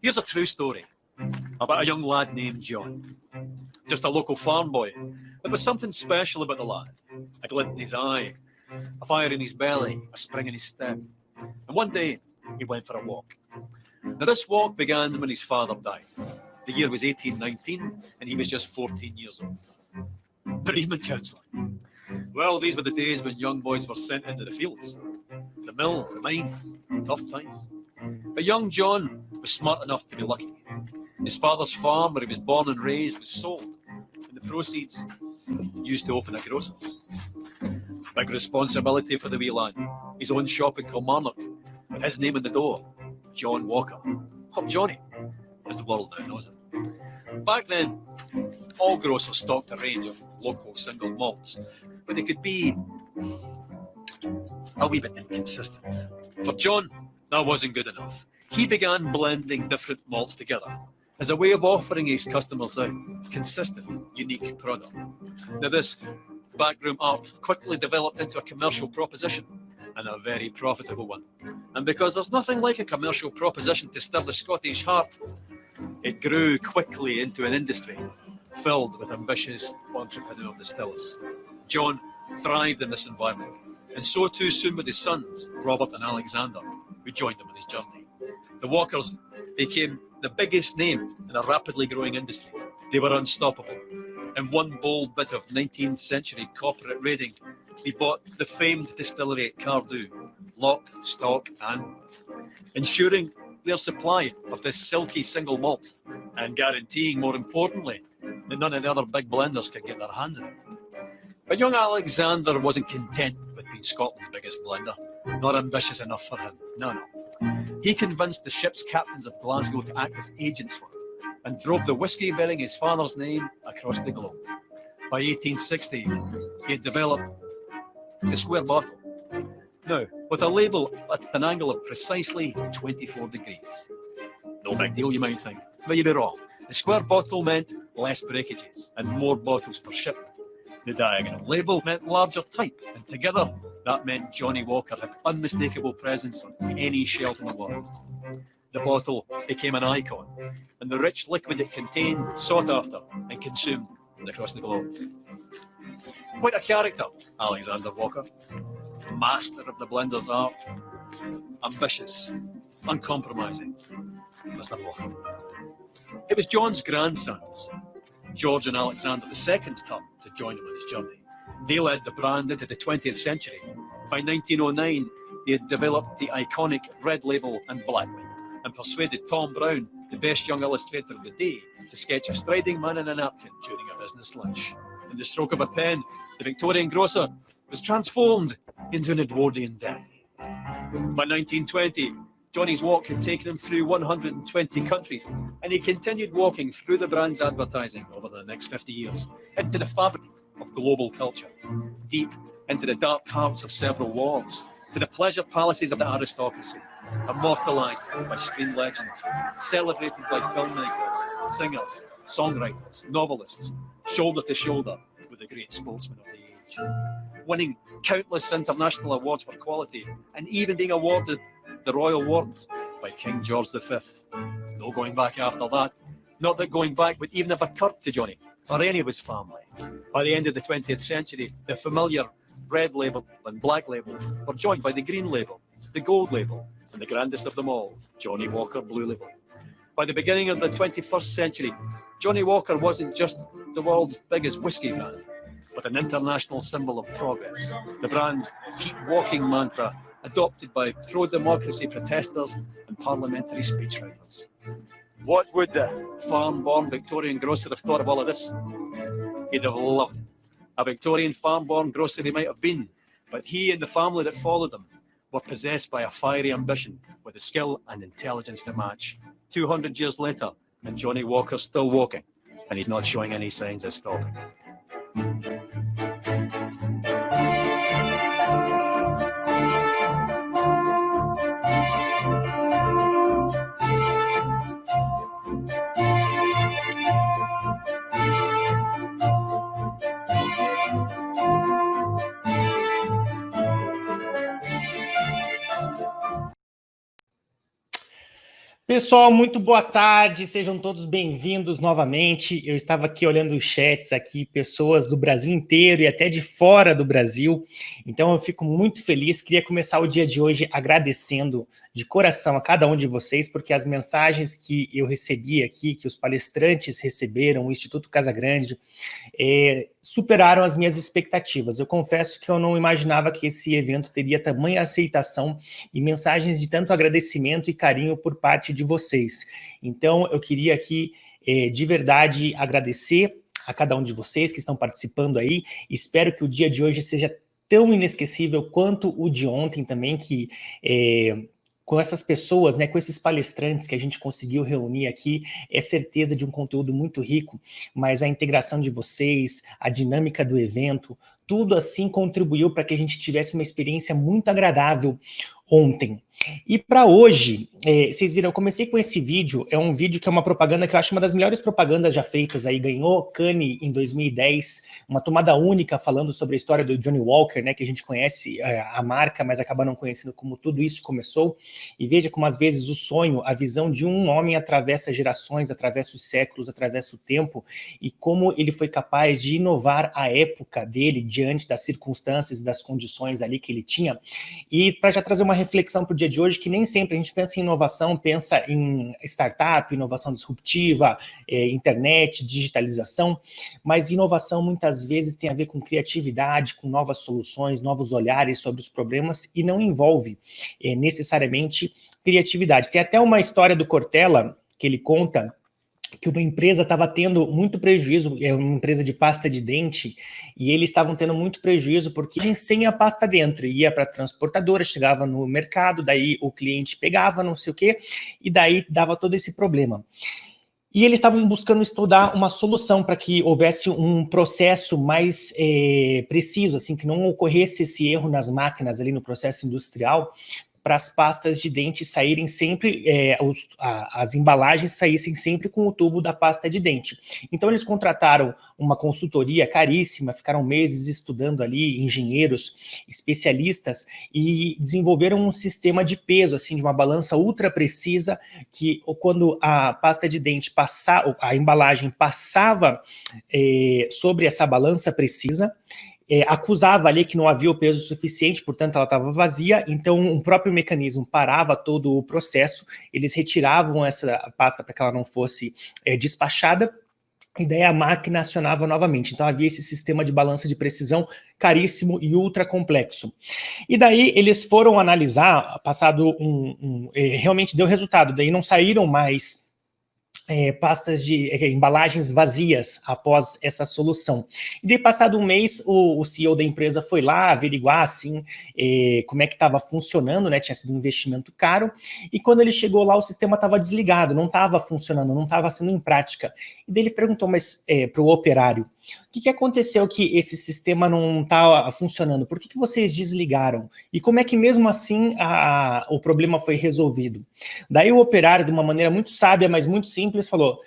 Here's a true story about a young lad named John. Just a local farm boy. There was something special about the lad. A glint in his eye, a fire in his belly, a spring in his step. And one day, he went for a walk. Now, this walk began when his father died. The year was 1819, and he was just 14 years old. Bereavement counselling. Well, these were the days when young boys were sent into the fields, the mills, the mines, tough times. But young John was smart enough to be lucky. His father's farm, where he was born and raised, was sold, and the proceeds used to open a grocer's. Big responsibility for the wee lad. His own shop in Kilmarnock, with his name on the door, John Walker. Or Johnny, as the world now knows him. Back then, all grocers stocked a range of local single malts, but they could be a wee bit inconsistent. For John, that wasn't good enough. He began blending different malts together as a way of offering his customers a consistent, unique product. Now, this backroom art quickly developed into a commercial proposition, and a very profitable one. And because there's nothing like a commercial proposition to stir the Scottish heart, it grew quickly into an industry filled with ambitious entrepreneur distillers. John thrived in this environment, and so too soon with his sons, Robert and Alexander, who joined him on his journey. The Walkers became the biggest name in a rapidly growing industry. They were unstoppable. In one bold bit of 19th century corporate raiding, they bought the famed distillery at Cardew, lock, stock, and ensuring their supply of this silky single malt, and guaranteeing, more importantly, that none of the other big blenders could get their hands on it. But young Alexander wasn't content with being Scotland's biggest blender. Not ambitious enough for him. No. He convinced the ship's captains of Glasgow to act as agents for him, and drove the whisky bearing his father's name across the globe. By 1860, he had developed the square bottle. Now, with a label at an angle of precisely 24 degrees. No big deal, you might think, but you'd be wrong. The square bottle meant less breakages and more bottles per shipment. The diagonal label meant larger type, and together that meant Johnny Walker had unmistakable presence on any shelf in the world. The bottle became an icon, and the rich liquid it contained sought after and consumed across the globe. Quite a character, Alexander Walker. Master of the blender's art, ambitious, uncompromising, Mr. Walker. It was John's grandsons, George and Alexander II's turn to join him on his journey. They led the brand into the 20th century. By 1909, they had developed the iconic red label and black label, and persuaded Tom Brown, the best young illustrator of the day, to sketch a striding man in a napkin during a business lunch. In the stroke of a pen, the Victorian grocer was transformed into an Edwardian dandy. By 1920, Johnny's walk had taken him through 120 countries, and he continued walking through the brand's advertising over the next 50 years, into the fabric of global culture, deep into the dark hearts of several wars, to the pleasure palaces of the aristocracy, immortalised by screen legends, celebrated by filmmakers, singers, songwriters, novelists, shoulder to shoulder with the great sportsmen of the age, winning countless international awards for quality, and even being awarded the Royal Warrant by King George V. No going back after that. Not that going back would even have occurred to Johnny or any of his family. By the end of the 20th century, the familiar red label and black label were joined by the green label, the gold label, and the grandest of them all, Johnny Walker Blue Label. By the beginning of the 21st century, Johnny Walker wasn't just the world's biggest whiskey brand, but an international symbol of progress. The brand's keep walking mantra, adopted by pro-democracy protesters and parliamentary speechwriters. What would the farm-born Victorian grocer have thought of all of this? He'd have loved it. A Victorian farm-born grocer he might have been, but he and the family that followed him were possessed by a fiery ambition with the skill and intelligence to match. 200 years later, and Johnny Walker's still walking, and he's not showing any signs of stopping. Pessoal, muito boa tarde, sejam todos bem-vindos novamente. Eu estava aqui olhando os chats aqui, pessoas do Brasil inteiro e até de fora do Brasil, então eu fico muito feliz. Queria começar o dia de hoje agradecendo de coração a cada um de vocês, porque as mensagens que eu recebi aqui, que os palestrantes receberam, o Instituto Casagrande, superaram as minhas expectativas. Eu confesso que eu não imaginava que esse evento teria tamanha aceitação e mensagens de tanto agradecimento e carinho por parte de vocês. Então, eu queria aqui, de verdade, agradecer a cada um de vocês que estão participando aí. Espero que o dia de hoje seja tão inesquecível quanto o de ontem também, que com essas pessoas, né, com esses palestrantes que a gente conseguiu reunir aqui, é certeza de um conteúdo muito rico, mas a integração de vocês, a dinâmica do evento, tudo assim contribuiu para que a gente tivesse uma experiência muito agradável ontem. E para hoje, vocês viram, eu comecei com esse vídeo, é um vídeo que é uma propaganda que eu acho uma das melhores propagandas já feitas aí, ganhou Cannes em 2010, uma tomada única falando sobre a história do Johnny Walker, né, que a gente conhece a marca, mas acaba não conhecendo como tudo isso começou, e veja como às vezes o sonho, a visão de um homem atravessa gerações, atravessa os séculos, atravessa o tempo, e como ele foi capaz de inovar a época dele, diante das circunstâncias e das condições ali que ele tinha, e para já trazer uma reflexão para o dia de hoje, que nem sempre a gente pensa em inovação, pensa em startup, inovação disruptiva, internet, digitalização, mas inovação muitas vezes tem a ver com criatividade, com novas soluções, novos olhares sobre os problemas e não envolve necessariamente criatividade. Tem até uma história do Cortella que ele conta que uma empresa estava tendo muito prejuízo, uma empresa de pasta de dente, e eles estavam tendo muito prejuízo porque sem a pasta dentro, ia para a transportadora, chegava no mercado, daí o cliente pegava, não sei o quê, e daí dava todo esse problema. E eles estavam buscando estudar uma solução para que houvesse um processo mais preciso, assim, que não ocorresse esse erro nas máquinas ali no processo industrial, para as pastas de dente saírem sempre, as embalagens saíssem sempre com o tubo da pasta de dente. Então eles contrataram uma consultoria caríssima, ficaram meses estudando ali, engenheiros, especialistas, e desenvolveram um sistema de peso, assim, de uma balança ultra precisa, que quando a pasta de dente passava, a embalagem passava sobre essa balança precisa, acusava ali que não havia o peso suficiente, portanto ela estava vazia, então um próprio mecanismo parava todo o processo, eles retiravam essa pasta para que ela não fosse despachada, e daí a máquina acionava novamente. Então havia esse sistema de balança de precisão caríssimo e ultra complexo. E daí eles foram analisar, passado realmente deu resultado, daí não saíram mais pastas de embalagens vazias após essa solução. E daí, passado um mês, o CEO da empresa foi lá averiguar, assim, como é que estava funcionando, né? Tinha sido um investimento caro, e quando ele chegou lá, o sistema estava desligado, não estava funcionando, não estava sendo em prática. E daí ele perguntou para o operário, o que aconteceu que esse sistema não está funcionando? Por que vocês desligaram? E como é que mesmo assim o problema foi resolvido? Daí o operário, de uma maneira muito sábia, mas muito simples, falou,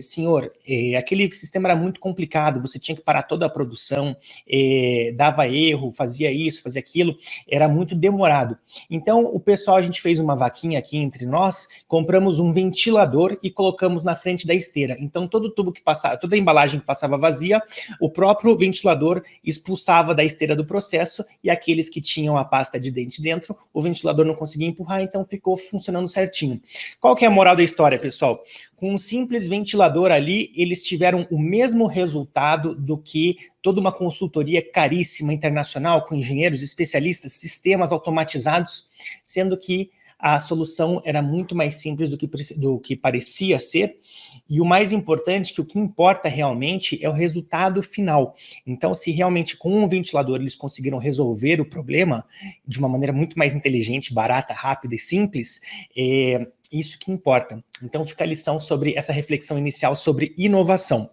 senhor, aquele sistema era muito complicado, você tinha que parar toda a produção, dava erro, fazia isso, fazia aquilo, era muito demorado. Então o pessoal, a gente fez uma vaquinha aqui entre nós, compramos um ventilador e colocamos na frente da esteira. Então todo tubo que passava, toda a embalagem que passava vazia, o próprio ventilador expulsava da esteira do processo, e aqueles que tinham a pasta de dente dentro, o ventilador não conseguia empurrar, então ficou funcionando certinho. Qual que é a moral da história, pessoal? Com um simples ventilador ali, eles tiveram o mesmo resultado do que toda uma consultoria caríssima internacional, com engenheiros, especialistas, sistemas automatizados, sendo que a solução era muito mais simples do que parecia ser, e o mais importante, que o que importa realmente é o resultado final. Então, se realmente com um ventilador eles conseguiram resolver o problema de uma maneira muito mais inteligente, barata, rápida e simples, isso que importa. Então fica a lição sobre essa reflexão inicial sobre inovação.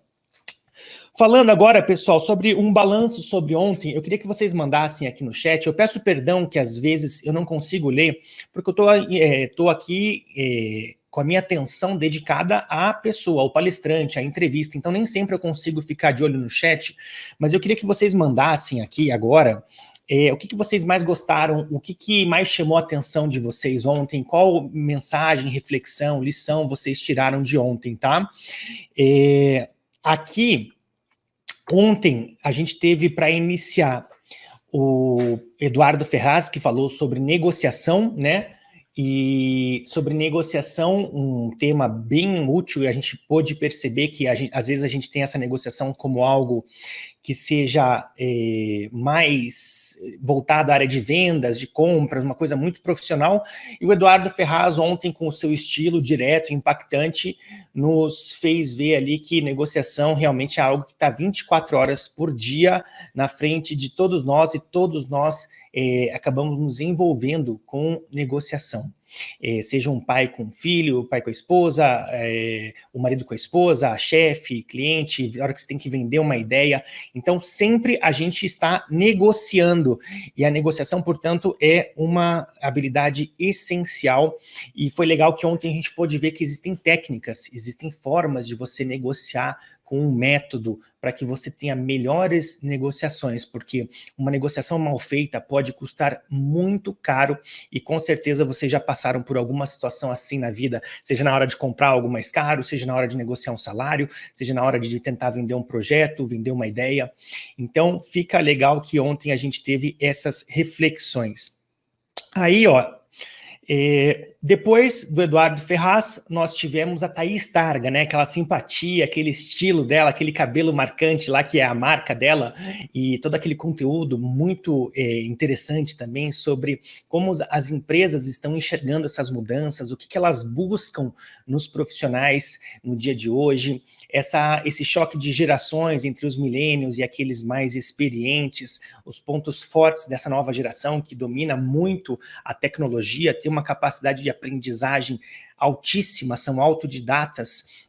Falando agora, pessoal, sobre um balanço sobre ontem, eu queria que vocês mandassem aqui no chat. Eu peço perdão que às vezes eu não consigo ler, porque eu estou aqui com a minha atenção dedicada à pessoa, ao palestrante, à entrevista, então nem sempre eu consigo ficar de olho no chat, mas eu queria que vocês mandassem aqui agora o que vocês mais gostaram, o que mais chamou a atenção de vocês ontem, qual mensagem, reflexão, lição vocês tiraram de ontem, tá? Aqui, ontem, a gente teve para iniciar o Eduardo Ferraz, que falou sobre negociação, né? E sobre negociação, um tema bem útil, e a gente pôde perceber que às vezes a gente tem essa negociação como algo que seja mais voltado à área de vendas, de compras, uma coisa muito profissional. E o Eduardo Ferraz, ontem, com o seu estilo direto, impactante, nos fez ver ali que negociação realmente é algo que está 24 horas por dia na frente de todos nós, e todos nós acabamos nos envolvendo com negociação. Seja um pai com o filho, o pai com a esposa, o marido com a esposa, a chefe, cliente, a hora que você tem que vender uma ideia. Então, sempre a gente está negociando. E a negociação, portanto, é uma habilidade essencial. E foi legal que ontem a gente pôde ver que existem técnicas, existem formas de você negociar com um método para que você tenha melhores negociações, porque uma negociação mal feita pode custar muito caro, e com certeza vocês já passaram por alguma situação assim na vida, seja na hora de comprar algo mais caro, seja na hora de negociar um salário, seja na hora de tentar vender um projeto, vender uma ideia. Então, fica legal que ontem a gente teve essas reflexões. Aí, depois do Eduardo Ferraz, nós tivemos a Thaís Targa, né? Aquela simpatia, aquele estilo dela, aquele cabelo marcante lá, que é a marca dela, e todo aquele conteúdo muito interessante também sobre como as empresas estão enxergando essas mudanças, o que elas buscam nos profissionais no dia de hoje, esse choque de gerações entre os milênios e aqueles mais experientes, os pontos fortes dessa nova geração que domina muito a tecnologia, tem uma capacidade de aprendizagem altíssima, são autodidatas,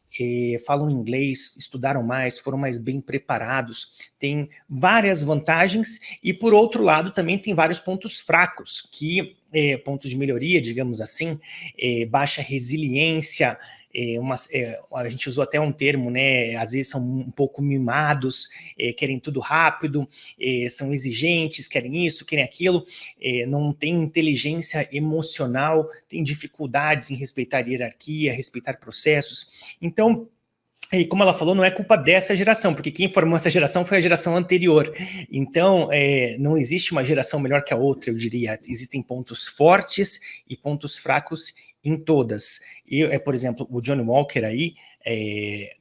falam inglês, estudaram mais, foram mais bem preparados, tem várias vantagens, e por outro lado também tem vários pontos fracos, pontos de melhoria, digamos assim, baixa resiliência, a gente usou até um termo, né? Às vezes são um pouco mimados, querem tudo rápido, são exigentes, querem isso, querem aquilo, não tem inteligência emocional, tem dificuldades em respeitar hierarquia, respeitar processos. Então, e como ela falou, não é culpa dessa geração, porque quem formou essa geração foi a geração anterior. Então, não existe uma geração melhor que a outra, eu diria. Existem pontos fortes e pontos fracos em todas. Por exemplo, o Johnny Walker aí,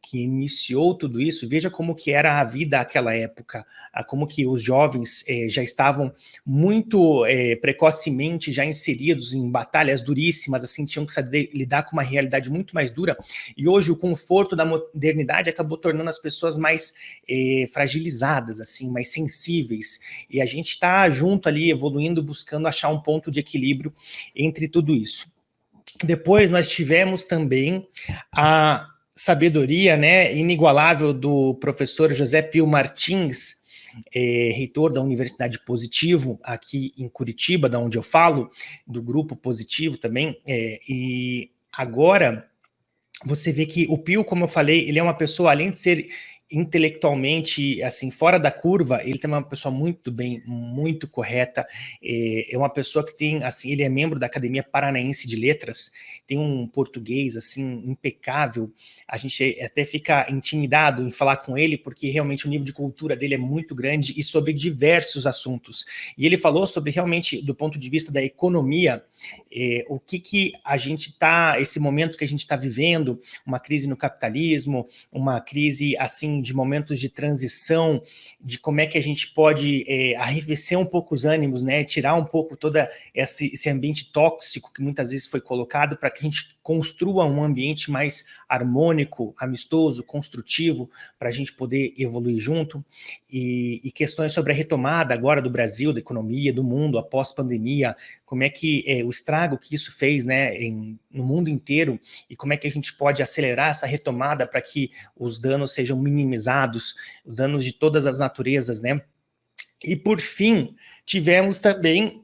que iniciou tudo isso, veja como que era a vida naquela época, como que os jovens já estavam muito precocemente já inseridos em batalhas duríssimas, assim, tinham que saber lidar com uma realidade muito mais dura, e hoje o conforto da modernidade acabou tornando as pessoas mais fragilizadas, assim, mais sensíveis, e a gente está junto ali, evoluindo, buscando achar um ponto de equilíbrio entre tudo isso. Depois nós tivemos também a sabedoria, né, inigualável do professor José Pio Martins, reitor da Universidade Positivo, aqui em Curitiba, da onde eu falo, do Grupo Positivo também, e agora você vê que o Pio, como eu falei, ele é uma pessoa, além de ser intelectualmente, assim, fora da curva, ele também é uma pessoa muito bem, muito correta, é uma pessoa que tem, assim, ele é membro da Academia Paranaense de Letras, tem um português, assim, impecável, a gente até fica intimidado em falar com ele, porque realmente o nível de cultura dele é muito grande e sobre diversos assuntos, e ele falou sobre, realmente, do ponto de vista da economia, o que a gente está, esse momento que a gente está vivendo, uma crise no capitalismo, uma crise, assim, de momentos de transição, de como é que a gente pode arrefecer um pouco os ânimos, né, tirar um pouco todo esse ambiente tóxico que muitas vezes foi colocado, para que a gente construa um ambiente mais harmônico, amistoso, construtivo, para a gente poder evoluir junto, e questões sobre a retomada agora do Brasil, da economia, do mundo, após pandemia, como é que o estrago que isso fez, né, no mundo inteiro, e como é que a gente pode acelerar essa retomada para que os danos sejam minimizados, os danos de todas as naturezas, né? E por fim, tivemos também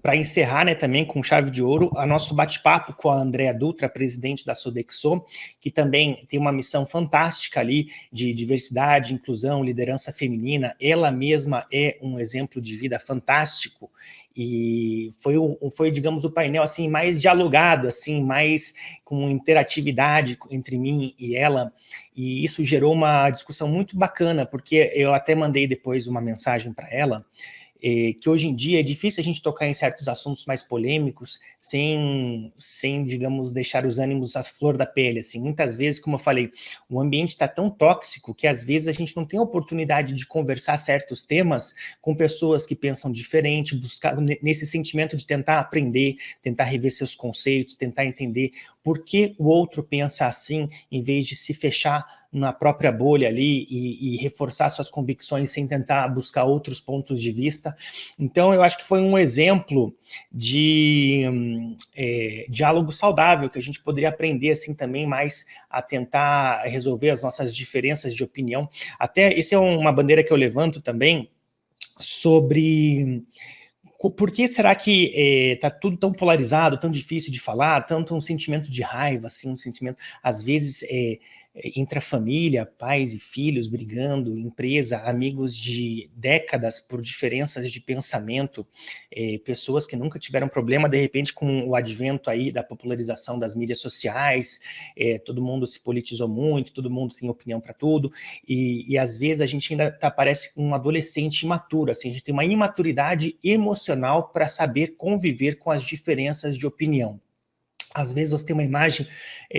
para encerrar, né, também com chave de ouro, o nosso bate-papo com a Andréa Dutra, presidente da Sodexo, que também tem uma missão fantástica ali de diversidade, inclusão, liderança feminina. Ela mesma é um exemplo de vida fantástico e foi, digamos, o painel assim mais dialogado, assim, mais com interatividade entre mim e ela, e isso gerou uma discussão muito bacana, porque eu até mandei depois uma mensagem para ela, que hoje em dia é difícil a gente tocar em certos assuntos mais polêmicos sem, digamos, deixar os ânimos à flor da pele, assim. Muitas vezes, como eu falei, o ambiente está tão tóxico que às vezes a gente não tem a oportunidade de conversar certos temas com pessoas que pensam diferente, buscar nesse sentimento de tentar aprender, tentar rever seus conceitos, tentar entender por que o outro pensa assim, em vez de se fechar na própria bolha ali e reforçar suas convicções sem tentar buscar outros pontos de vista. Então, eu acho que foi um exemplo de diálogo saudável, que a gente poderia aprender assim também mais a tentar resolver as nossas diferenças de opinião. Até, essa é uma bandeira que eu levanto também, sobre por que será que está tudo tão polarizado, tão difícil de falar, tanto um sentimento de raiva, assim, um sentimento, às vezes, entre a família, pais e filhos brigando, empresa, amigos de décadas por diferenças de pensamento, pessoas que nunca tiveram problema, de repente, com o advento aí da popularização das mídias sociais, todo mundo se politizou muito, todo mundo tem opinião para tudo, e às vezes a gente ainda parece um adolescente imaturo, assim, a gente tem uma imaturidade emocional para saber conviver com as diferenças de opinião. Às vezes você tem uma imagem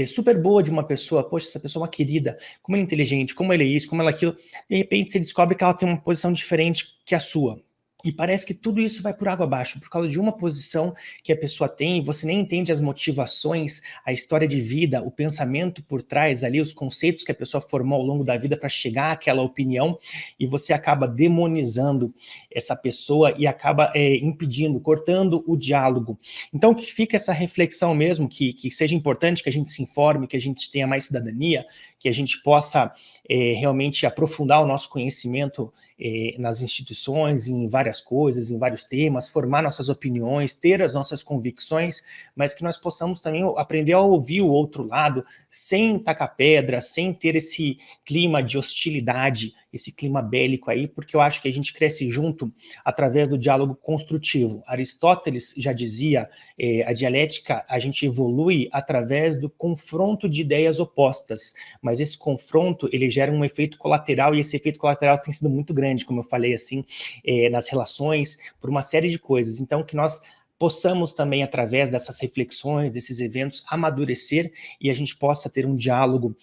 super boa de uma pessoa, poxa, essa pessoa é uma querida, como ela é inteligente, como ela é isso, como ela é aquilo, de repente você descobre que ela tem uma posição diferente que a sua. E parece que tudo isso vai por água abaixo, por causa de uma posição que a pessoa tem, você nem entende as motivações, a história de vida, o pensamento por trás ali, os conceitos que a pessoa formou ao longo da vida para chegar àquela opinião, e você acaba demonizando essa pessoa e acaba impedindo, cortando o diálogo. Então, que fica essa reflexão mesmo, que seja importante que a gente se informe, que a gente tenha mais cidadania, que a gente possa realmente aprofundar o nosso conhecimento nas instituições, em várias coisas, em vários temas, formar nossas opiniões, ter as nossas convicções, mas que nós possamos também aprender a ouvir o outro lado, sem tacar pedra, sem ter esse clima de hostilidade, esse clima bélico aí, porque eu acho que a gente cresce junto através do diálogo construtivo. Aristóteles já dizia, a dialética, a gente evolui através do confronto de ideias opostas, mas esse confronto, ele gera um efeito colateral, e esse efeito colateral tem sido muito grande, como eu falei, assim, nas relações, por uma série de coisas. Então, que nós possamos também, através dessas reflexões, desses eventos, amadurecer e a gente possa ter um diálogo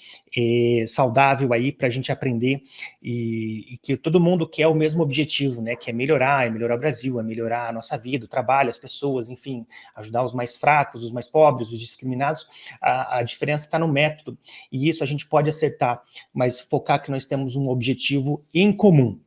saudável aí para a gente aprender e que todo mundo quer o mesmo objetivo, né? Que é melhorar o Brasil, é melhorar a nossa vida, o trabalho, as pessoas, enfim, ajudar os mais fracos, os mais pobres, os discriminados. A diferença está no método, e isso a gente pode acertar, mas focar que nós temos um objetivo em comum.